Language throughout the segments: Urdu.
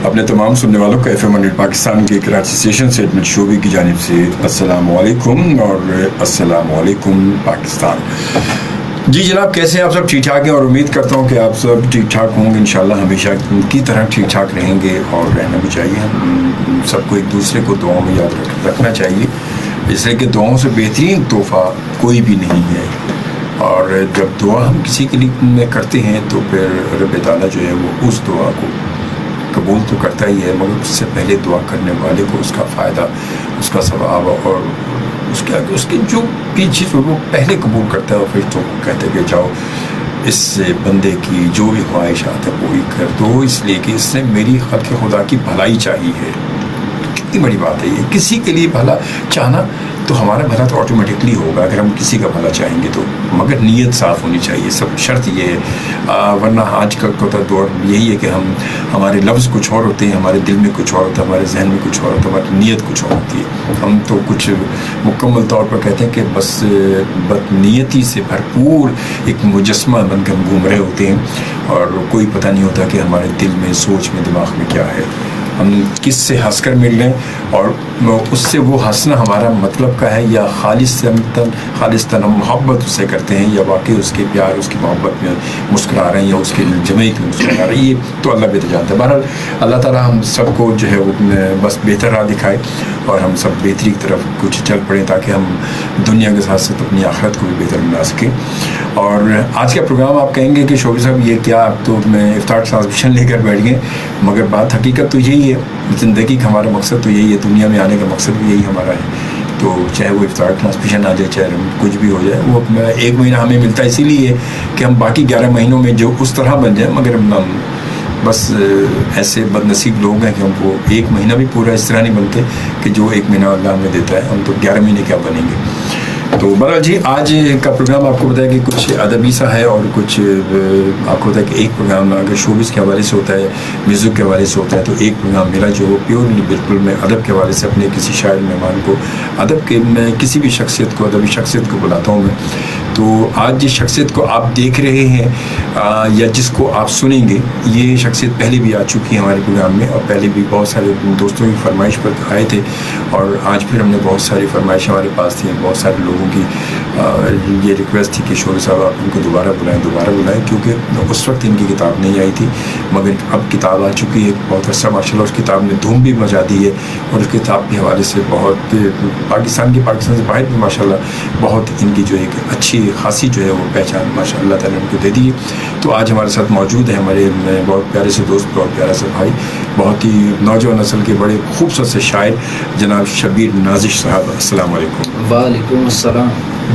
اپنے تمام سننے والوں کو FM 100 پاکستان کے کراچی اسٹیشن سے ایڈمٹ شعبے کی جانب سے السلام علیکم اور السلام علیکم پاکستان. جی جناب، کیسے ہیں آپ سب؟ ٹھیک ٹھاک ہیں اور امید کرتا ہوں کہ آپ سب ٹھیک ٹھاک ہوں گے. انشاءاللہ ہمیشہ کی طرح ٹھیک ٹھاک رہیں گے اور رہنا بھی چاہیے. ہم سب کو ایک دوسرے کو دعاؤں میں یاد رکھنا چاہیے، اس لیے کہ دعاؤں سے بہترین تحفہ کوئی بھی نہیں ہے. اور جب دعا ہم کسی کے لیے کرتے ہیں تو پھر رب تعالیٰ جو ہے وہ اس دعا کو قبول تو کرتا ہی ہے، مگر اس سے پہلے دعا کرنے والے کو اس کا فائدہ، اس کا ثواب اور اس کی جو بھی چیز وہ پہلے قبول کرتا ہے اور پھر تو کہتے کہ جاؤ اس بندے کی جو بھی خواہشات ہے پوری کر دو، اس لیے کہ اس نے میری خلق خدا کی بھلائی چاہی ہے. کتنی بڑی بات ہے یہ، کسی کے لیے بھلا چاہنا تو ہمارا بھلا تو آٹومیٹکلی ہوگا اگر ہم کسی کا بھلا چاہیں گے تو، مگر نیت صاف ہونی چاہیے. سب شرط یہ ہے، ورنہ آج کل کا دور یہی ہے کہ ہمارے لفظ کچھ اور ہوتے ہیں، ہمارے دل میں کچھ اور ہوتا ہے، ہمارے ذہن میں کچھ اور ہوتا ہے، ہماری نیت کچھ اور ہوتی ہے. ہم تو کچھ مکمل طور پر کہتے ہیں کہ بس بدنیتی سے بھرپور ایک مجسمہ بن کر گھوم رہے ہوتے ہیں اور کوئی پتہ نہیں ہوتا کہ ہمارے دل میں، سوچ میں، دماغ میں کیا ہے. ہم کس سے ہنس کر مل رہے ہیں اور اس سے وہ ہنسنا ہمارا مطلب کا ہے یا خالص محبت اس سے کرتے ہیں یا واقعی اس کے پیار، اس کی محبت میں مسکرا رہے ہیں یا اس کے جمعیت میں مسکرا رہے ہیں، یہ تو اللہ بہتر جانتا ہے. بہرحال اللہ تعالیٰ ہم سب کو جو ہے وہ بس بہتر راہ دکھائے اور ہم سب بہتری کی طرف کچھ چل پڑیں تاکہ ہم دنیا کے ساتھ ساتھ اپنی آخرت کو بھی بہتر بنا سکیں. اور آج کا پروگرام آپ کہیں گے کہ شعبی صاحب یہ کیا، آپ تو افطار ٹرانسمیشن لے کر بیٹھ گئے، ہے، مگر بات حقیقت تو یہی ہے. زندگی کا ہمارا مقصد تو یہی ہے، دنیا میں آنے کا مقصد بھی یہی ہمارا ہے. تو چاہے وہ افطار ٹرانسمیشن آ جائے، چاہے کچھ بھی ہو جائے، وہ ایک مہینہ ہمیں ملتا ہے اسی لیے کہ ہم باقی 11 مہینوں میں جو اس طرح بن جائیں، مگر ہم بس ایسے بد نصیب لوگ ہیں کہ ہم وہ ایک مہینہ بھی پورا اس طرح نہیں بنتے کہ جو ایک مہینہ اللہ ہمیں دیتا ہے. ہم تو 11 مہینے کیا بنیں گے. تو بہرحال جی، آج کا پروگرام آپ کو بتایا کہ کچھ ادبی سا ہے اور کچھ آپ کو بتایا کہ ایک پروگرام اگر شوبز کے حوالے سے ہوتا ہے، میوزک کے حوالے سے ہوتا ہے، تو ایک پروگرام میرا جو وہ پیورلی بالکل میں ادب کے حوالے سے اپنے کسی شاعر مہمان کو، ادب کے میں کسی بھی شخصیت کو، ادبی شخصیت کو بلاتا ہوں میں. تو آج جس شخصیت کو آپ دیکھ رہے ہیں یا جس کو آپ سنیں گے، یہ شخصیت پہلے بھی آ چکی ہے ہمارے پروگرام میں اور پہلے بھی بہت سارے دوستوں کی فرمائش پر آئے تھے اور آج پھر ہم نے بہت ساری فرمائش ہمارے پاس تھیں. بہت سارے لوگوں کی یہ ریکویسٹ تھی کہ شعبی صاحب آپ ان کو دوبارہ بلائیں کیونکہ اس وقت ان کی کتاب نہیں آئی تھی، مگر اب کتاب آ چکی ہے. بہت اچھا ماشاء اللہ اس کتاب نے دھوم بھی مچا دی ہے اور اس کتاب کے حوالے سے بہت پاکستان سے باہر بھی ماشاء اللہ بہت ان کی جو ایک اچھی خاصی جو ہے وہ پہچان ماشاء اللہ تعالیٰ نے ان کو دے دی ہے. تو آج ہمارے ساتھ موجود ہیں ہمارے بہت پیارے سے دوست، بہت پیارا سے بھائی، بہت ہی نوجوان نسل کے بڑے خوبصورت سے شاعر جناب شبیر نازش صاحب. السلام علیکم. وعلیکم السلام.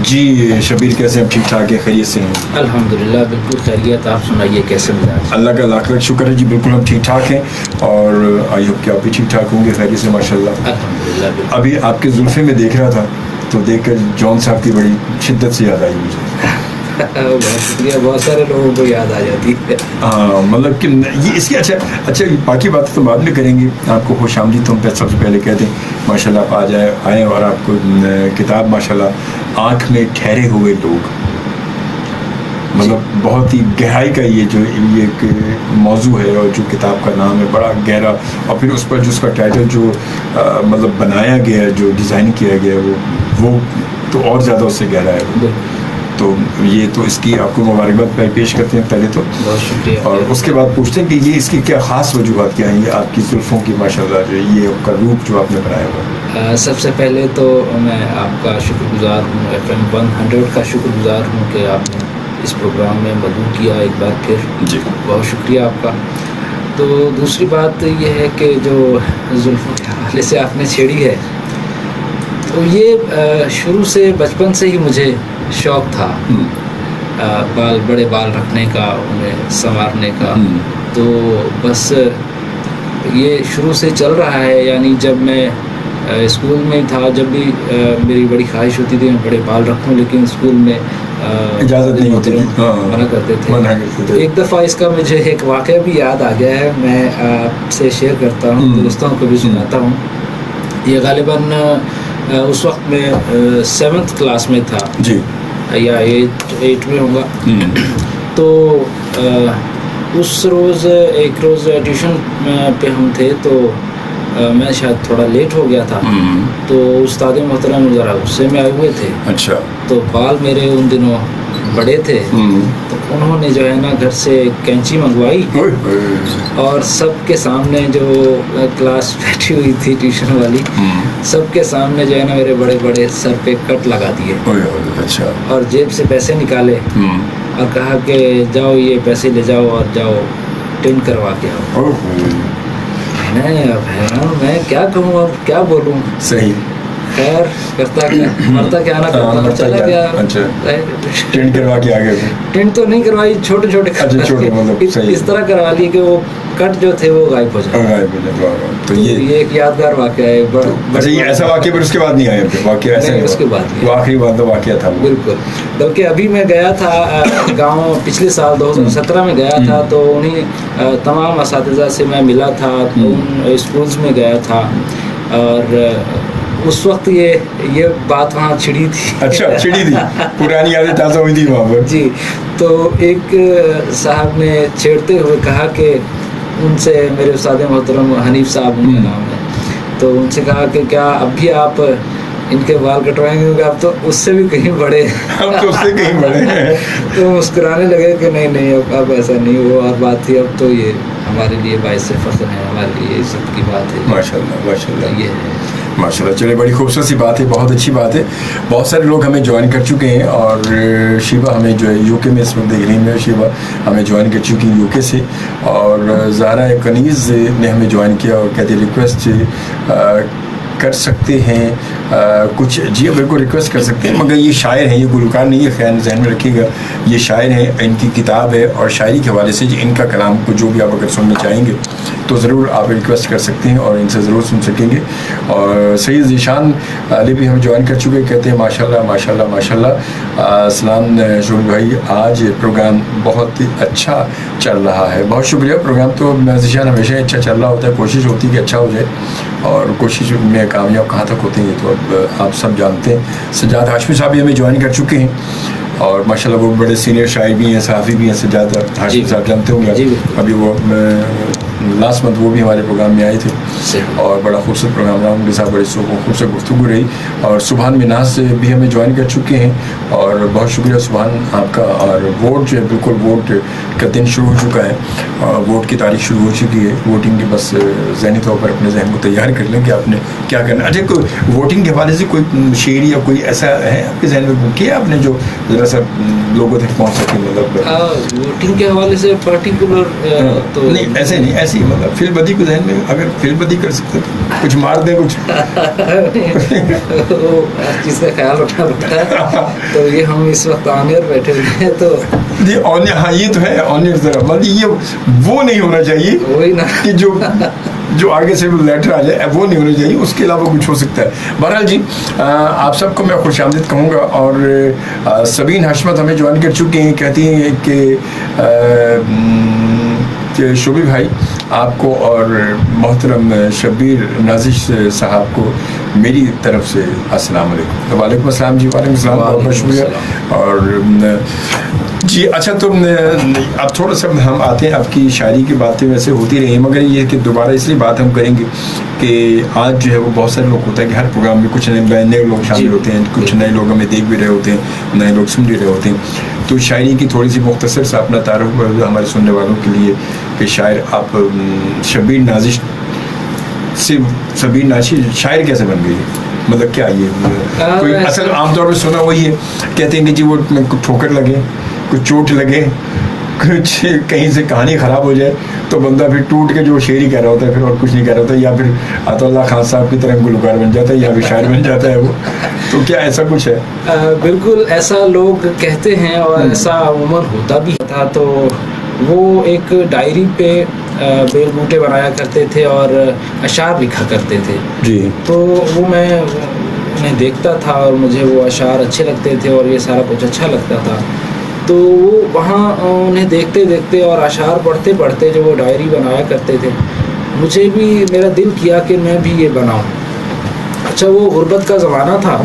جی شبیر، کیسے ہیں؟ ٹھیک ٹھاک ہے؟ خیریت سے ہیں؟ الحمدللہ بالکل خیریت. آپ سنائیے کیسے مزاج؟ اللہ کا لاکھ لاکھ شکر ہے جی، بالکل ہم ٹھیک ٹھاک ہیں اور آئی ہوپ کہ آپ بھی ٹھیک ٹھاک ہوں گے، خیریت سے ماشاء اللہ. الحمدللہ بالکل. ابھی آپ کے زلفے میں دیکھ رہا تھا تو دیکھ کر جون صاحب کی بڑی شدت سے یاد آئی مجھے. بہت شکریہ. بہت سارے لوگوں کو یاد آ جاتی ہے. ہاں، مطلب کہ یہ اس کی اچھا باقی باتیں تو بعد میں کریں گے. آپ کو خوش آمدید تو ہم سب سے پہلے کہہ دیں ماشاء اللہ. آپ آئیں اور آپ کو کتاب ماشاء اللہ آنکھ میں ٹھہرے ہوئے لوگ، مطلب بہت ہی گہرائی کا یہ ایک موضوع ہے اور جو کتاب کا نام ہے بڑا گہرا، اور پھر اس پر جو اس کا ٹائٹل جو مطلب بنایا گیا ہے، جو ڈیزائن کیا گیا ہے وہ تو اور زیادہ اس سے گہرا ہے. تو یہ تو اس کی آپ کو مبارکباد پیش کرتے ہیں پہلے تو، بہت شکریہ. اور اس کے بعد پوچھتے ہیں کہ یہ اس کی کیا خاص وجوہات کیا ہیں، یہ آپ کی زلفوں کی ماشاء اللہ جو یہ آپ کا روپ جو آپ نے بنایا ہوا. سب سے پہلے تو میں آپ کا شکر گزار ہوں، FM 100 کا شکر گزار ہوں کہ آپ نے اس پروگرام میں مدعو کیا ایک بار پھر. جی بہت شکریہ آپ کا. تو دوسری بات یہ ہے کہ جو زلفوں کے حوالے سے آپ نے چھیڑی ہے، تو یہ شروع سے بچپن سے ہی مجھے شوق تھا بڑے بال رکھنے کا، انہیں سنوارنے کا. تو بس یہ شروع سے چل رہا ہے. یعنی جب میں اسکول میں تھا، جب بھی میری بڑی خواہش ہوتی تھی میں بڑے بال رکھوں، لیکن اسکول میں اجازت نہیں ہوتی، منع کرتے تھے. ایک دفعہ اس کا مجھے ایک واقعہ بھی یاد آ گیا ہے، میں آپ سے شیئر کرتا ہوں، دوستوں کو بھی سناتا ہوں. یہ غالباً اس وقت میں 7th کلاس میں تھا جی، یا 8 میں ہوگا. تو اس روز ایک روز ٹیوشن پہ ہم تھے تو میں شاید تھوڑا لیٹ ہو گیا تھا, تو استاد محترم ذرا غصے میں آئے ہوئے تھے. اچھا. تو بال میرے ان دنوں بڑے تھے, تو انہوں نے جو ہے نا گھر سے کینچی منگوائی اور سب کے سامنے جو کلاس بیٹھی ہوئی تھی ٹیوشن والی, سب کے سامنے جو ہے نا میرے بڑے بڑے سر پہ کٹ لگا دیے. اچھا. اور جیب سے پیسے نکالے اور کہا کہ جاؤ یہ پیسے لے جاؤ اور جاؤ ٹین کروا کے آؤ. میں کیا کہوں, اب کیا بولوں. صحیح. خیر کرتا کیا, مرتا کیا نہ کرتا, چلا گیا. ٹینٹ کروا کے آگے. ٹینٹ تو نہیں کروائی, چھوٹے چھوٹے مطلب اس طرح کروا لیے کہ وہ کٹ جو تھے وہ غائب ہو جائے. تو یہ ایک یادگار واقعہ ہے. اچھا, یہ ایسا واقعہ پھر اس کے بعد نہیں آیا. واقعہ ایسا اس کے بعد وہ آخری بات واقعہ تھا. بالکل. بلکہ ابھی میں گیا تھا گاؤں, پچھلے سال 2017 میں گیا تھا, تو انہیں تمام اساتذہ سے میں ملا تھا, ان اسکولز میں گیا تھا, اور اس وقت یہ بات وہاں چھڑی تھی. اچھا, چھڑی تھی, پرانی یادیں تازہ ہوئی تھی وہاں پر. جی. تو ایک صاحب نے چھیڑتے ہوئے کہا کہ ان سے, میرے استاد محترم حنیف صاحب ان کا نام ہے, تو ان سے کہا کہ کیا اب بھی آپ ان کے بال کٹوائیں گے, اب تو اس سے بھی کہیں بڑے, اب تو اس سے کہیں بڑے ہیں. تو مسکرانے لگے کہ نہیں اب ایسا نہیں, وہ اور بات تھی, اب تو یہ ہمارے لیے باعث فخر ہے, ہمارے لیے عزت کی بات ہے. ماشاء اللہ. یہ ہے ماشاء اللہ. چلے, بڑی خوبصورت سی بات ہے, بہت اچھی بات ہے. بہت سارے لوگ ہمیں جوائن کر چکے ہیں, اور شیبہ ہمیں جو ہے یو کے میں اس وقت دیکھ رہی ہیں, شیبہ ہمیں جوائن کر چکی ہیں یو کے سے, اور زہرا کنیز نے ہمیں جوائن کیا اور کہتے ریکویسٹ کر سکتے ہیں کچھ. جی بالکل ریکویسٹ کر سکتے ہیں, مگر یہ شاعر ہیں, یہ گلوکار نہیں ہے, خیال ذہن میں رکھیے گا, یہ شاعر ہیں, ان کی کتاب ہے, اور شاعری کے حوالے سے ان کا کلام کو جو بھی آپ اگر سننا چاہیں گے تو ضرور آپ ریکویسٹ کر سکتے ہیں اور ان سے ضرور سن سکیں گے. اور سید ذیشان علی بھی ہم جوائن کر چکے, کہتے ہیں ماشاء اللہ ماشاء اللہ ماشاء اللہ. السلام شعیب بھائی, آج پروگرام بہت اچھا چل رہا ہے. بہت شکریہ. پروگرام تو ذیشان ہمیشہ اچھا چل رہا ہوتا ہے, کوشش ہوتی ہے کہ اچھا ہو جائے, اور کوشش میں کامیاب کہاں تک ہوتے ہیں تو اب آپ سب جانتے ہیں. سجاد ہاشمی صاحب بھی ہمیں جوائن کر چکے ہیں, اور ماشاء اللہ وہ بڑے سینئر شاعر بھی ہیں, صحافی بھی ہیں. سجاد ہاشمی صاحب جانتے ہوں گے, ابھی وہ لاسٹ منتھ وہ بھی ہمارے پروگرام میں آئے تھے, اور بڑا خوبصورت پروگرام رہا ان کے ساتھ, بڑی خوبصورت گفتگو رہی. اور سبحان مناز بھی ہمیں جوائن کر چکے ہیں, اور بہت شکریہ سبحان آپ کا. اور ووٹ جو ہے بالکل ووٹ کا دن شروع ہو چکا ہے, ووٹ کی تاریخ شروع ہو چکی ہے. ووٹنگ کی بس ذہنی طور پر اپنے ذہن کو تیار کر لیں کہ آپ نے کیا کرنا. اچھا, کوئی ووٹنگ کے حوالے سے کوئی شعر یا کوئی ایسا ہے آپ کے ذہن میں کیا آپ نے جو ذرا سا لوگوں تک پہنچ سکے؟ مطلب ووٹنگ کے حوالے سے پرٹیکولر تو نہیں, ایسے نہیں, ایسی مطلب فل بدی کو ذہن میں اگر فل بدی کر سکتے کچھ مار دیں کچھ ہر چیز کا خیال رکھنا پڑتا ہے. تو یہ ہم اس وقت آنر بیٹھے ہوئے ہیں, تو جی آنر, ہاں یہ تو ہے آنر ذرا, مطلب یہ وہ نہیں ہونا چاہیے وہی نا کہ جو آگے سے لیٹر آ جائے, وہ نہیں ہونا چاہیے, اس کے علاوہ کچھ ہو سکتا ہے. بہرحال جی, آپ سب کو میں خوش آمدید کہوں گا. اور سبین حشمت ہمیں جوائن کر چکے ہیں, کہتی ہیں کہ شعبی بھائی آپ کو اور محترم شبیر نازش صاحب کو میری طرف سے السلام علیکم. وعلیکم السلام جی. وعلیکم السلام, بہت بہت شکریہ. اور جی اچھا, تو اب تھوڑا سا ہم آتے ہیں, آپ کی شاعری کی باتیں ویسے ہوتی رہی ہیں, مگر یہ کہ دوبارہ اس لیے بات ہم کریں گے کہ آج جو ہے وہ بہت سارے لوگ ہوتا ہے کہ ہر پروگرام میں کچھ نئے لوگ شامل ہوتے ہیں, کچھ نئے لوگ ہمیں دیکھ بھی رہے ہوتے ہیں, نئے لوگ سن بھی رہے ہوتے ہیں. تو شاعری کی تھوڑی سی مختصر سا اپنا تعارف ہمارے سننے والوں کے لیے کہ شاعر آپ شبیر نازش سے, شبیر نازش شاعر کیسے بن گئی, مطلب کیا یہ کوئی اصل عام طور پہ سنا وہی ہے, کہتے ہیں کہ جی وہ ٹھوکر لگے, کچھ چوٹ لگے, کچھ کہیں سے کہانی خراب ہو جائے تو بندہ پھر ٹوٹ کے جو شعری کہہ رہا ہوتا ہے پھر اور کچھ نہیں کہہ رہا ہوتا, یا پھر عطا اللہ خان صاحب کی طرح گلوکار بن جاتا ہے یا پھر شاعر بن جاتا ہے وہ. تو کیا ایسا کچھ ہے؟ بالکل ایسا لوگ کہتے ہیں, اور ایسا عموماً ہوتا بھی تھا. تو وہ ایک ڈائری پہ بیل بوٹے بنایا کرتے تھے اور اشعار لکھا کرتے تھے. جی. تو وہ میں انہیں دیکھتا تھا اور مجھے وہ اشعار اچھے لگتے تھے اور یہ سارا کچھ اچھا لگتا تھا. تو وہ وہاں انہیں دیکھتے دیکھتے اور اشعار پڑھتے پڑھتے جو وہ ڈائری بنایا کرتے تھے, مجھے بھی میرا دل کیا کہ میں بھی یہ بناؤں. اچھا, وہ غربت کا زمانہ تھا,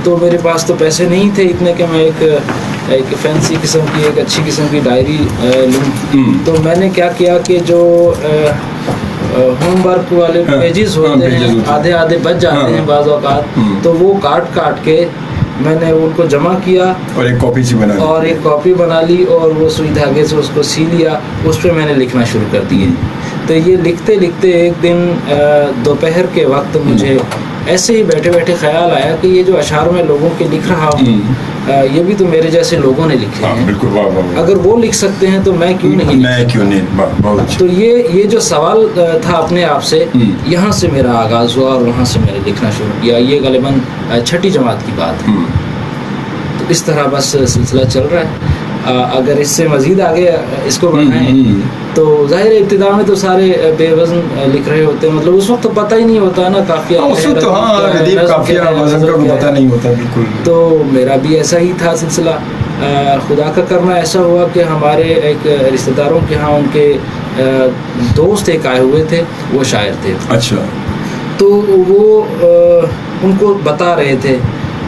تو میرے پاس تو پیسے نہیں تھے اتنے کہ میں ایک ایک فینسی قسم کی ایک اچھی قسم کی ڈائری لوں. تو میں نے کیا کیا کہ جو ہوم ورک والے پیجز ہوتے ہیں آدھے آدھے بچ جاتے ہیں بعض اوقات, تو وہ کاٹ کے میں نے ان کو جمع کیا اور ایک کاپی بنا لی اور وہ سوئی دھاگے سے اس کو سی لیا, اس پہ میں نے لکھنا شروع کر دیے. تو یہ لکھتے لکھتے ایک دن دوپہر کے وقت مجھے ایسے ہی بیٹھے بیٹھے خیال آیا کہ یہ جو اشعار میں لوگوں کے لکھ رہا ہوں یہ بھی تو میرے جیسے لوگوں نے لکھے ہیں. بالکل, اگر وہ لکھ سکتے ہیں تو میں کیوں نہیں. تو یہ جو سوال تھا اپنے آپ سے, یہاں سے میرا آغاز ہوا اور وہاں سے میں نے لکھنا شروع کیا. یہ غالباً 6ٹھی جماعت کی بات ہے. تو اس طرح بس سلسلہ چل رہا ہے. اگر اس سے مزید آگے اس کو بڑھائیں تو ظاہر ابتدا میں تو سارے بے وزن لکھ رہے ہوتے ہیں, مطلب اس وقت تو پتہ ہی نہیں ہوتا نا قافیہ پتہ نہیں ہوتا. بالکل. تو میرا بھی ایسا ہی تھا سلسلہ. خدا کا کرنا ایسا ہوا کہ ہمارے ایک رشتہ داروں کے ہاں ان کے دوست ایک آئے ہوئے تھے, وہ شاعر تھے. اچھا. تو وہ ان کو بتا رہے تھے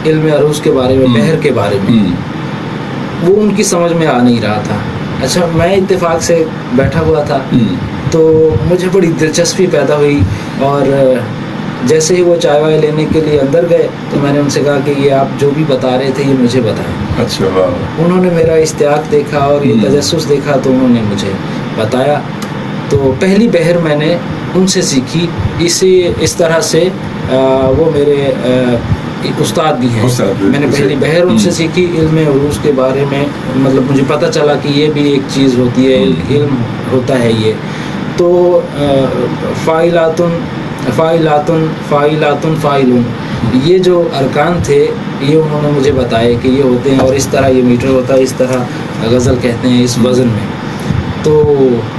علم عروض کے بارے میں, بحر کے بارے میں. وہ ان کی سمجھ میں آ نہیں رہا تھا. اچھا, میں اتفاق سے بیٹھا ہوا تھا تو مجھے بڑی دلچسپی پیدا ہوئی, اور جیسے ہی وہ چائے وائے لینے کے لیے اندر گئے تو میں نے ان سے کہا کہ یہ آپ جو بھی بتا رہے تھے یہ مجھے بتائیں. اچھا. انہوں نے میرا اشتیاق دیکھا اور یہ تجسس دیکھا تو انہوں نے مجھے بتایا. تو پہلی بحر میں نے ان سے سیکھی. اس طرح سے وہ میرے استاد بھی ہیں. میں نے پہلی بحر ان سے سیکھی علم عروض کے بارے میں, مطلب مجھے پتہ چلا کہ یہ بھی ایک چیز ہوتی ہے, علم ہوتا ہے یہ. تو فاعلون یہ جو ارکان تھے یہ انہوں نے مجھے بتائے کہ یہ ہوتے ہیں, اور اس طرح یہ میٹر ہوتا ہے, اس طرح غزل کہتے ہیں اس وزن میں. تو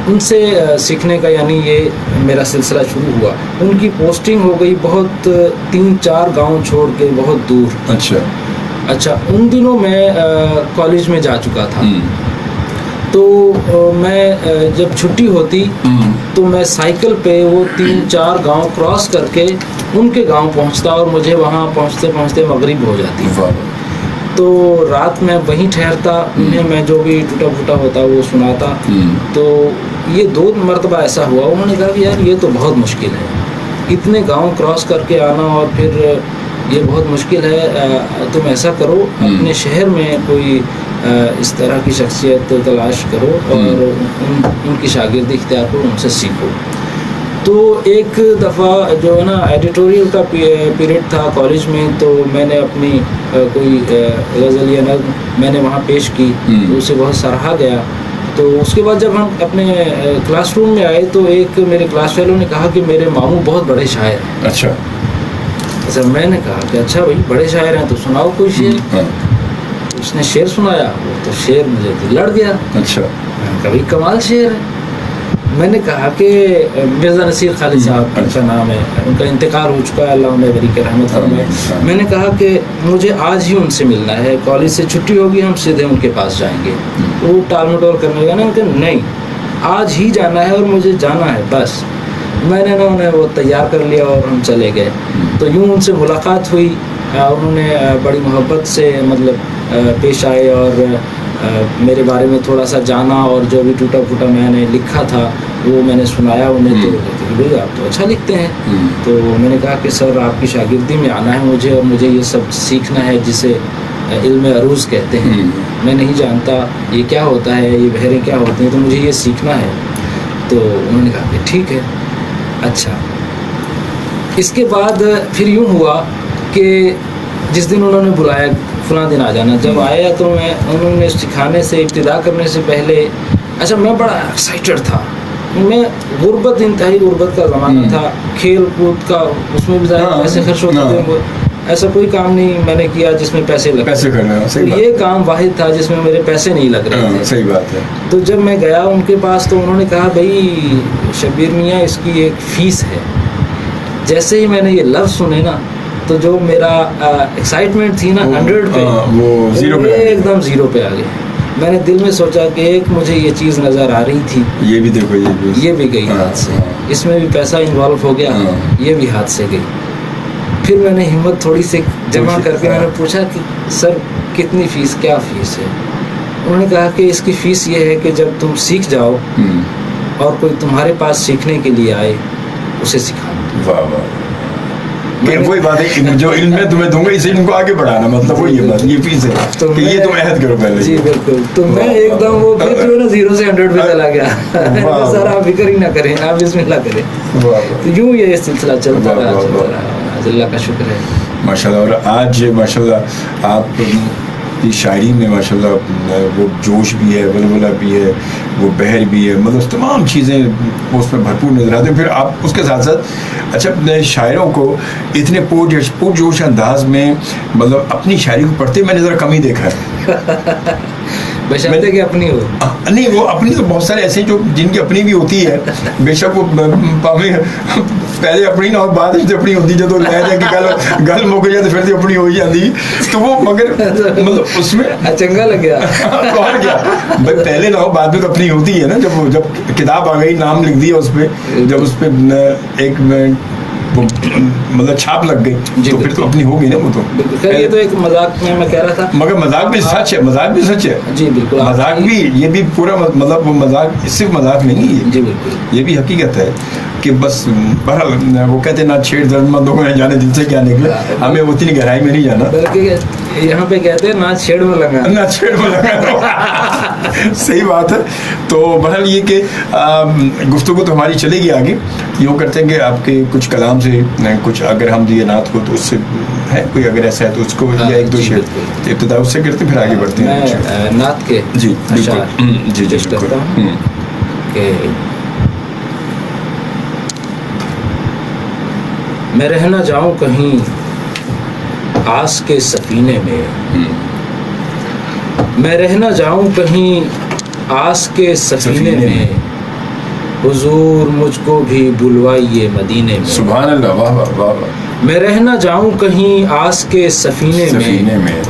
ان سے سیکھنے کا یعنی یہ میرا سلسلہ شروع ہوا. ان کی پوسٹنگ ہو گئی بہت 3-4 گاؤں چھوڑ کے بہت دور. اچھا ان دنوں میں کالج میں جا چکا تھا. تو میں جب چھٹی ہوتی تو میں سائیکل پہ وہ 3-4 گاؤں کراس کر کے ان کے گاؤں پہنچتا, اور مجھے وہاں پہنچتے پہنچتے مغرب ہو جاتی. تو رات میں وہیں ٹھہرتا, انہیں میں جو بھی ٹوٹا پھوٹا ہوتا وہ سناتا. تو یہ 2 مرتبہ ایسا ہوا. انہوں نے کہا کہ یار یہ تو بہت مشکل ہے, اتنے گاؤں کراس کر کے آنا اور پھر یہ بہت مشکل ہے. تم ایسا کرو اپنے شہر میں کوئی اس طرح کی شخصیت تلاش کرو اور ان کی شاگردی اختیار کرو, ان سے سیکھو. تو ایک دفعہ جو ہے نا ایڈیٹوریل کا پیریڈ تھا کالج میں, تو میں نے اپنی کوئی غزل یا نظم میں نے وہاں پیش کی, اسے بہت سراہا گیا. تو اس کے بعد جب ہم اپنے کلاس روم میں آئے تو ایک میرے کلاس فیلو نے کہا کہ میرے ماموں بہت بڑے شاعر ہیں. اچھا میں نے کہا کہ اچھا بھائی بڑے شاعر ہیں تو سناؤ کوئی شعر. اس نے شعر سنایا, وہ تو شعر مجھے تو لڑ گیا. اچھا. کبھی کمال شعر ہے. میں نے کہا کہ مرزا نصیر خالد صاحب ان کا نام ہے, ان کا انتقال ہو چکا ہے, اللہ انہیں بری کے رحمت فرمائے. میں نے کہا کہ مجھے آج ہی ان سے ملنا ہے, کالج سے چھٹی ہوگی ہم سیدھے ان کے پاس جائیں گے. وہ ٹال مٹول کرنے لگا. کہ نہیں آج ہی جانا ہے اور مجھے جانا ہے بس. میں نے انہیں وہ تیار کر لیا اور ہم چلے گئے. تو یوں ان سے ملاقات ہوئی. انہوں نے بڑی محبت سے مطلب پیش آئے اور میرے بارے میں تھوڑا سا جانا, اور جو بھی ٹوٹا پھوٹا میں نے لکھا تھا وہ میں نے سنایا انہیں. تو بھائی آپ تو اچھا لکھتے ہیں. تو میں نے کہا کہ سر آپ کی شاگردی میں آنا ہے مجھے, اور مجھے یہ سب سیکھنا ہے جسے علم عروض کہتے ہیں. میں نہیں جانتا یہ کیا ہوتا ہے, یہ بحریں کیا ہوتی ہیں, تو مجھے یہ سیکھنا ہے. تو انہوں نے کہا کہ ٹھیک ہے. اچھا اس کے بعد پھر یوں ہوا کہ جس دن انہوں نے بلایا فلاں دن آ جانا, جب آیا تو انہوں نے سکھانے سے ابتدا کرنے سے پہلے اچھا میں بڑا ایکسائٹڈ تھا. میں غربت, انتہائی غربت کا زمانہ تھا, کھیل کود کا اس میں بھی ظاہر پیسے خرچ ہوتے تھے. ایسا کوئی کام نہیں میں نے کیا جس میں پیسے لگے. یہ کام واحد تھا جس میں میرے پیسے نہیں لگ رہے تھے. صحیح بات ہے. تو جب میں گیا ان کے پاس تو انہوں نے کہا بھائی شبیر میاں اس کی ایک فیس ہے. جیسے ہی میں نے یہ لفظ سنے نا تو جو میرا ایکسائٹمنٹ تھی نا 100 پہ وہ ایک دم 0 پہ آ گئی. میں نے دل میں سوچا کہ ایک مجھے یہ چیز نظر آ رہی تھی, یہ بھی دیکھو یہ بھی گئی ہاتھ سے, اس میں بھی پیسہ انوالو ہو گیا, یہ بھی ہاتھ سے گئی. پھر میں نے ہمت تھوڑی سی جمع کر کے میں نے پوچھا کہ سر کتنی فیس, کیا فیس ہے. انہوں نے کہا کہ اس کی فیس یہ ہے کہ جب تم سیکھ جاؤ اور کوئی تمہارے پاس سیکھنے کے لیے آئے اسے سکھانا. واہ واہ. وہی بات ہے جو علم میں تمہیں دوں گا اسے ان کو آگے بڑھانا, مطلب وہی ہے بات, یہ فیس ہے کہ یہ تم عہد کرو پہلے. جی بالکل. تو میں ایک دم وہ پھر جو ہے نا 0 سے 100 پہ چلا گیا. سر آپ فکر ہی نہ کریں, آپ بسم اللہ کریں. تو یوں یہ سلسلہ چلتا رہا. اللہ کا شکر ہے ماشاء اللہ. اور آج ماشاء اللہ آپ کی شاعری میں ماشاء اللہ وہ جوش بھی ہے, ولولہ بھی ہے, وہ بہر بھی ہے, مطلب تمام چیزیں اس میں بھرپور نظر آتے ہیں. پھر آپ اس کے ساتھ ساتھ اچھا شاعروں کو اتنے پرجوش انداز میں مطلب اپنی شاعری کو پڑھتے میں نے ذرا کم ہی دیکھا ہے. بشرطے کہ اپنی ہو. نہیں وہ اپنی تو بہت سارے ایسے جو جن کی اپنی بھی ہوتی ہے, بے شک وہ پہلے اپنی نہ ہو بعد میں اپنی ہوتی, جب لے جا کے گل مک جائے تو پھر سے اپنی ہو ہی جاتی. تو وہ مگر مطلب اس میں چنگا لگ گیا اور کیا بھائی, پہلے نہ ہو بعد میں تو اپنی ہوتی ہے نا. جب کتاب آ گئی, نام لکھ دیا اس پہ, جب اس پہ ایک مطلب چھاپ لگ گئی تو پھر تو اپنی ہوگی نا. وہ تو یہ تو ایک مذاق میں کہہ رہا تھا, مگر مذاق بھی سچ ہے, مذاق بھی سچ ہے. جی بالکل. مذاق بھی یہ بھی پورا مطلب وہ مذاق صرف مذاق نہیں ہے. جی بالکل. یہ بھی حقیقت ہے کہ بس بہرحال وہ کہتے ہیں نہ چھیڑ درد مندوں کو جانے دل سے کیا نکلے, ہمیں اتنی گہرائی میں نہیں جانا. بلکہ یہاں پہ کہتے ہیں نہ چھیڑ میں لگا, نہ چھیڑ میں لگا. صحیح بات ہے. تو بہرحال یہ کہ گفتگو تو ہماری چلے گی آگے. یوں کرتے ہیں کہ آپ کے کچھ کلام سے کچھ اگر ہم دیے نعت کو تو اس سے ہے کوئی اگر ایسا ہے تو اس کو یا ایک دو شعر ابتدا اس سے کرتے پھر آگے بڑھتے ہیں. میں نعت کے جی بالکل. جی جی کرتا ہوں کہ میں رہ نہ جاؤں کہیں آس کے سفینے میں, میں رہ نہ جاؤں کہیں آس کے سفینے میں, حضور مجھ کو بھی بلوائیے مدینے میں. سبحان اللہ. واہ واہ واہ واہ. میں رہ نہ جاؤں کہیں آس کے سفینے میں,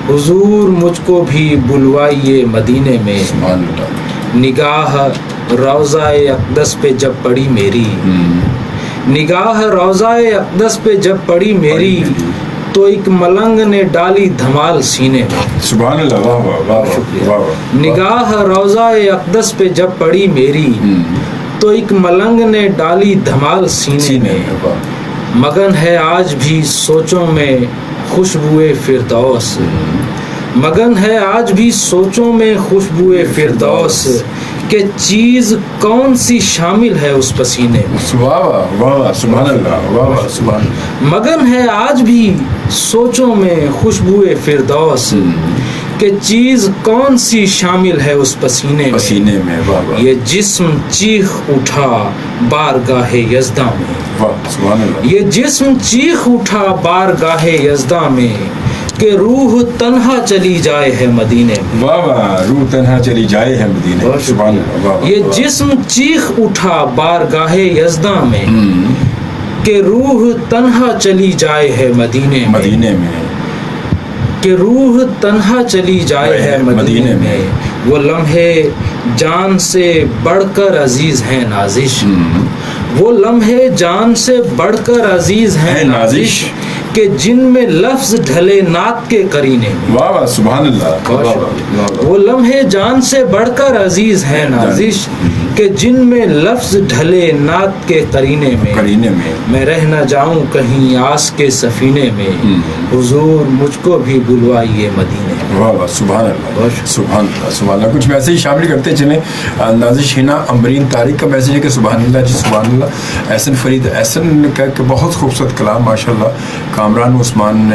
حضور مجھ کو بھی بلوائیے مدینے میں. سبحان اللہ. نگاہ روضہ اقدس پہ جب پڑی میری, نگاہ روضہ اقدس پہ جب پڑی میری, تو ایک ملنگ نے ڈالی دھمال سینے میں. سبحان اللہ. واہ واہ واہ. شکریہ. نگاہ روضہ اقدس پہ جب پڑی میری, تو ایک ملنگ نے ڈالی دھمال سینے میں. مگن ہے آج بھی سوچوں میں خوشبوئے فردوس, مگن ہے آج بھی سوچوں میں خوشبوئے فردوس, کہ چیز کون سی شامل ہے اس پسینے میں. سبحان اللہ. واہ واہ. سبحان اللہ. مگن ہے آج بھی سوچوں میں خوشبوئے فردوس, کہ چیز کون سی شامل ہے اس پسینے میں. واہ واہ. یہ جسم چیخ اٹھا بارگاہ یزداں میں. واہ. سبحان اللہ. یہ جسم چیخ اٹھا بارگاہ یزداں میں, کہ روح تنہا چلی جائے ہے مدینے میں. واہ واہ. روح تنہا چلی جائے ہے مدینے میں. سبحان اللہ. یہ جسم چیخ اٹھا بارگاہ یزداں میں, کہ روح تنہا چلی جائے ہے مدینے میں. کہ روح تنہا چلی جائے ہے مدینے میں. وہ لمحے جان سے بڑھ کر عزیز ہیں نازش, وہ لمحے جان سے بڑھ کر عزیز ہیں نازش, کہ جن میں لفظ ڈھلے نعت کے قرینے میں. واہ واہ. سبحان اللہ. وہ لمحے جان سے بڑھ کر عزیز ہیں نازش, کہ جن میں لفظ ڈھلے نعت کے قرینے میں. میں رہ نہ جاؤں کہیں آس کے سفینے میں, حضور مجھ کو بھی بلوائیے مدینے میں. واہ واہ. سبحان اللہ. سبحان اللہ. سبحان اللہ. کچھ میسیج شامل کرتے چلیں. نازش ہینا امبرین طارق کا میسیج ہے کہ سبحان اللہ. جی سبحان اللہ. احسن فرید احسن کا کہ بہت خوبصورت کلام ماشاء اللہ. کامران عثمان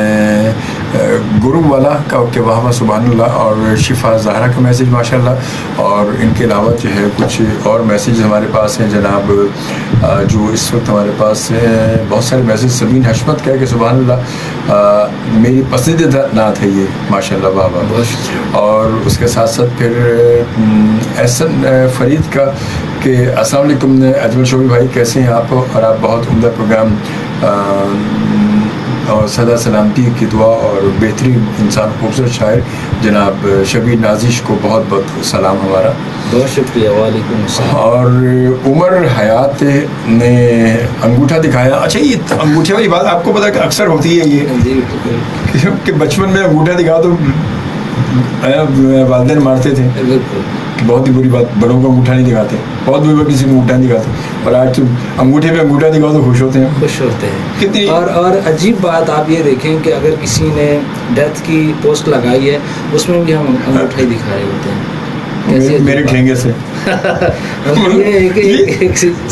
گرو والا کا کہ واہ واہ. سبحان اللہ. اور شفا زہرا کا میسیج ماشاء اللہ. اور ان کے علاوہ جو ہے کچھ اور میسیج ہمارے پاس ہیں جناب, جو اس وقت ہمارے پاس بہت سارے میسیج. سبین حشمت کہہ کہ سبحان اللہ میری پسندیدہ نعت ہے یہ ماشاء اللہ. واہ واہ. اور اس کے ساتھ ساتھ پھر احسن فرید کا کہ السلام علیکم اجمل شوبی بھائی, کیسے ہیں آپ؟ اور آپ بہت عمدہ پروگرام اور سدا سلامتی کی دعا اور بہترین انسان خوبصورت شاعر جناب شبیر نازش کو بہت بہت سلام ہمارا. بہت شکریہ. وعلیکم السلام. اور عمر حیات نے انگوٹھا دکھایا. اچھا یہ انگوٹھے والی بات آپ کو پتا کہ اکثر ہوتی ہے یہ کہ بچپن میں انگوٹھا دکھا تو والدین مارتے تھے, بالکل بہت ہی بری بات, بڑوں کو انگوٹھا نہیں دکھاتے, بہت بری بات کسی کو انگوٹھا نہیں دکھاتے, اور آج تو انگوٹھے پہ انگوٹھا دکھاؤ تو خوش ہوتے ہیں, خوش ہوتے ہیں. کتنی اور عجیب بات آپ یہ دیکھیں کہ اگر کسی نے ڈیتھ کی پوسٹ لگائی ہے اس میں بھی ہم انگوٹھا ہی دکھا رہے ہوتے ہیں میرے ٹھینگے سے.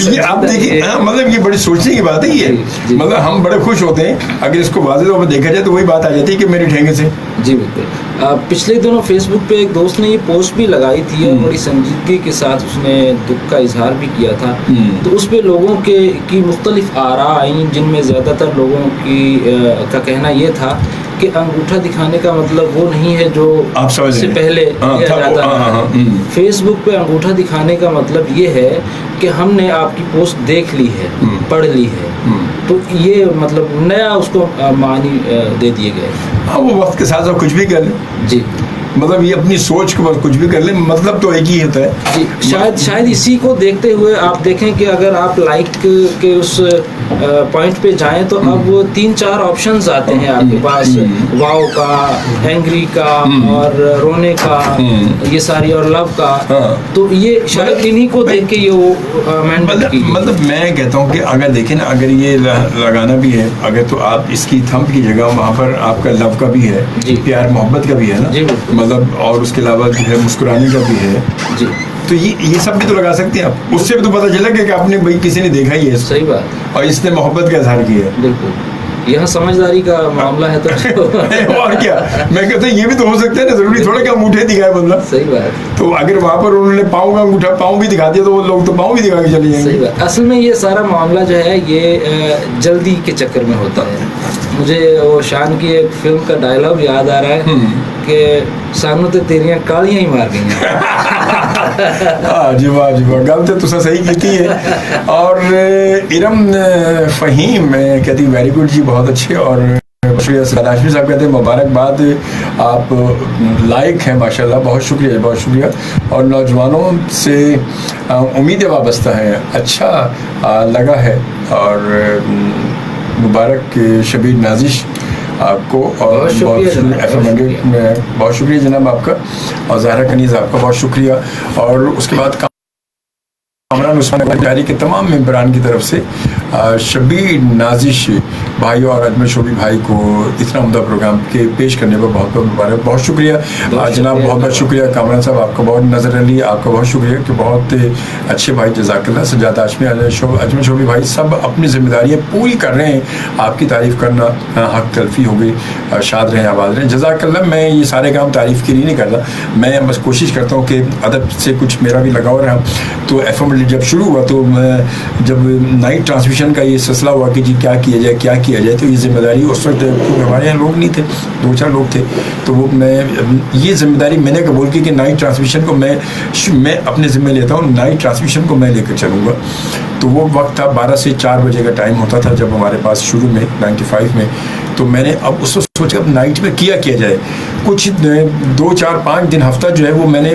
یہ آپ دیکھیے, مطلب یہ بڑی سوچنے کی بات ہے یہ, مطلب ہم بڑے خوش ہوتے ہیں اگر اس کو واضح طور پر دیکھا جائے تو وہی بات آ جاتی ہے کہ میرے ٹھینگے سے. جی بالکل. پچھلے دنوں فیس بک پہ ایک دوست نے یہ پوسٹ بھی لگائی تھی اور بڑی سنجیدگی کے ساتھ اس نے دکھ کا اظہار بھی کیا تھا. تو اس پہ لوگوں کی مختلف آراء آئیں جن میں زیادہ تر لوگوں کا کہنا یہ تھا کہ انگوٹھا دکھانے کا مطلب وہ نہیں ہے جو سے پہلے کیا جاتا ہے. فیس بک پہ انگوٹھا دکھانے کا مطلب یہ ہے کہ ہم نے آپ کی پوسٹ دیکھ لی ہے, پڑھ لی ہے, تو یہ مطلب نیا اس کو معنی دے دیے گئے. ہاں وہ وقت کے ساتھ کچھ بھی کر لیں. جی مطلب یہ اپنی سوچ کے بعد کچھ بھی کر لیں, مطلب تو ایک ہی ہوتا ہے. جی شاید اسی کو دیکھتے ہوئے آپ دیکھیں کہ اگر آپ لائک کے اس پوائنٹ پہ جائیں تو اب 3-4 آپشنز آتے ہیں آپ کے پاس, واو کا, اینگری کا, اور رونے کا, یہ ساری, اور لو کا. تو یہ شاید انہی کو دیکھ کے یہ مطلب میں کہتا ہوں کہ اگر دیکھیں نا, اگر یہ لگانا بھی ہے اگر, تو آپ اس کی تھمب کی جگہ وہاں پر آپ کا لو کا بھی ہے, پیار محبت کا بھی ہے نا, مطلب, اور اس کے علاوہ جو ہے مسکرانے کا بھی ہے. جی تو یہ سب بھی تو لگا سکتے ہیں آپ, اس سے بھی تو پتہ چلا کہ آپ نے بھائی کسی نے دیکھا ہی ہے. صحیح بات. اور اس نے محبت کا اظہار کیا ہے. بالکل, یہاں سمجھداری کا معاملہ ہے تو اور کیا, میں کہتا ہوں یہ بھی تو ہو سکتا ہے نا, ضروری تھوڑا کہ انگوٹھے دکھائے بندہ. صحیح بات. تو اگر وہاں پر انہوں نے پاؤں کا انگوٹھا, پاؤں بھی دکھا دیا تو وہ لوگ تو پاؤں بھی دکھا کے چلے جائیں گے. صحیح بات. اصل میں یہ سارا معاملہ جو ہے یہ جلدی کے چکر میں ہوتا ہے. مجھے وہ شان کی ایک فلم کا ڈائلاگ یاد آ رہا ہے کہ سانو تے تیریاں کالیاں ہی مار گئی ہیں. جی واہ جی واہ, گل تو تصا صحیح کی ہے. اور ارم فہیم کہتی ویری گڈ جی, بہت اچھے. اور شکریہ. ہاشمی صاحب کہتے ہیں مبارکباد, آپ لائق ہیں ماشاء اللہ, بہت شکریہ بہت شکریہ. اور نوجوانوں سے امیدیں وابستہ ہیں, اچھا لگا ہے. اور مبارک شبیر نازش آپ کو, اور بہت شکریہ جناب آپ کا, اور زہرا کنیز آپ کا بہت شکریہ. اور اس کے بعد کامران عثمان جاری کے تمام ممبران کی طرف سے شبیر نازش بھائی اور اجمل شوبی بھائی کو اتنا عمدہ پروگرام کے پیش کرنے پر بہت بہت مبارک, بہت شکریہ جناب, بہت بہت شکریہ. کامران صاحب آپ کا بہت نظر علی, آپ کا بہت شکریہ کہ بہت اچھے بھائی, جزاک اللہ. سجاد ہاشمی, اجمل شوبی بھائی سب اپنی ذمہ داریاں پوری کر رہے ہیں. آپ کی تعریف کرنا حق تلفی ہو گئی, شاد رہیں آباد رہیں, جزاک اللہ. میں یہ سارے کام تعریف کے لیے نہیں کرتا, میں بس کوشش کرتا ہوں کہ ادب سے کچھ میرا بھی لگاؤ رہا. تو ایف ایم جب شروع ہوا تو جب نائٹ ٹرانسمیشن کا یہ سلسلہ ہوا کہ جی کیا کیا جائے, تو یہ ذمہ داری اس وقت ہمارے یہاں لوگ نہیں تھے, 2-4 لوگ تھے, تو وہ میں یہ ذمہ داری میں نے قبول کی کہ نائٹ ٹرانسمیشن کو میں اپنے ذمہ لیتا ہوں, نائٹ ٹرانسمیشن کو میں لے کر چلوں گا. تو وہ وقت تھا 12 سے 4 بجے کا ٹائم ہوتا تھا جب ہمارے پاس شروع میں 95 میں. تو میں نے اب اس وقت سوچا اب نائٹ میں کیا جائے. کچھ 2-4-5 دن ہفتہ جو ہے وہ میں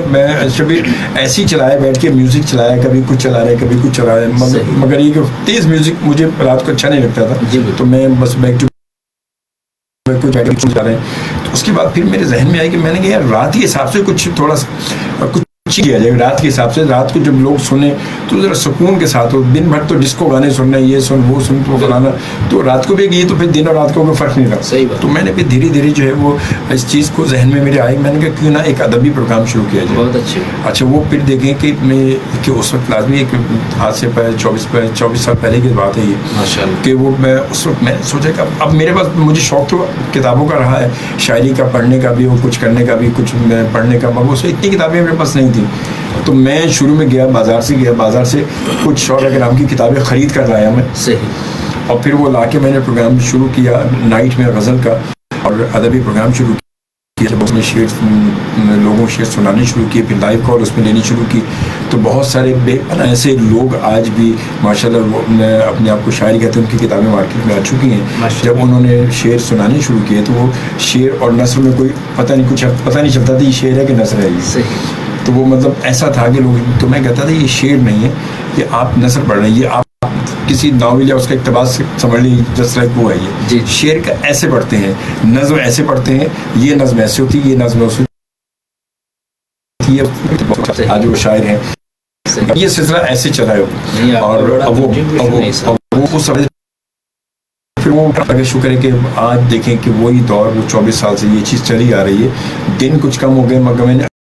کبھی ایسے ہی چلایا, بیٹھ کے میوزک چلایا, کبھی کچھ چلا رہے کبھی کچھ چلا رہے, مگر یہ کہ تیز میوزک مجھے رات کو اچھا نہیں لگتا تھا. تو میں بس بیک ٹو جا رہے ہیں. تو اس کے بعد پھر میرے ذہن میں آئی کہ میں نے کہا یار رات کے حساب سے کچھ تھوڑا سا کچھ کیا جائے. رات کے حساب سے رات کو جب لوگ سنیں تو ذرا سکون کے ساتھ ہو. دن بھر تو ڈسکو گانے سن رہے ہیں, یہ سن وہ سن تو فلانا, تو رات کو بھی یہ تو پھر دن اور رات کو کوئی فرق نہیں رہا. تو میں نے پھر دھیرے دھیرے جو ہے وہ اس چیز کو ذہن میں میرے آئی, میں نے کہا کیوں نہ ایک ادبی پروگرام شروع کیا جائے. بہت اچھا. وہ پھر دیکھیں کہ اس وقت لازمی ایک ہاتھ سے 24 سال پہلے کی بات ہے یہ, کہ وہ میں اس وقت میں سوچا کہ اب میرے پاس مجھے شوق تو کتابوں کا رہا ہے, شاعری کا, پڑھنے کا بھی, اور کچھ کرنے کا بھی, کچھ پڑھنے کا, مگر اس میں اتنی کتابیں میرے پاس نہیں تھیں. تو میں شروع میں بازار سے کچھ شعراء کرام کی کتابیں خرید کر لایا میں. صحیح. اور پھر وہ لا کے میں نے پروگرام شروع کیا نائٹ میں غزل کا, اور ادبی پروگرام شروع کیا. جب اس میں لوگوں شعر سنانے شروع کیے, پھر لائیو کال اس میں لینی شروع کی. تو بہت سارے بے پناہ ایسے لوگ آج بھی ماشاء اللہ وہ اپنے آپ کو شاعری کہتے ہیں, ان کی کتابیں مارکیٹ میں آ چکی ہیں. جب انہوں نے شعر سنانے شروع کیے تو وہ شعر اور نثر میں کوئی پتہ نہیں چلتا تھا یہ شعر ہے کہ نثر ہے. صحیح. تو وہ مطلب ایسا تھا کہ لوگ, تو میں کہتا تھا یہ شعر نہیں ہے, یہ آپ نثر پڑھ رہے ہیں, یہ آپ کسی ناول یا اس کا اقتباس سمجھ لیجیے, جس لائک وہ ہے یہ شعر کا ایسے پڑھتے ہیں, نظم ایسے پڑھتے ہیں, یہ نظم ایسے ہوتی ہے, یہ نظم کی ہے, آج وہ شاعر ہیں. یہ سلسلہ ایسے چلا ہے اور اب وہ سب پھر وہ اگر شکر ہے کہ آج دیکھیں کہ وہی دور وہ 24 سال سے یہ چیز چلی آ رہی ہے. دن کچھ کم ہو گئے مگر میں نے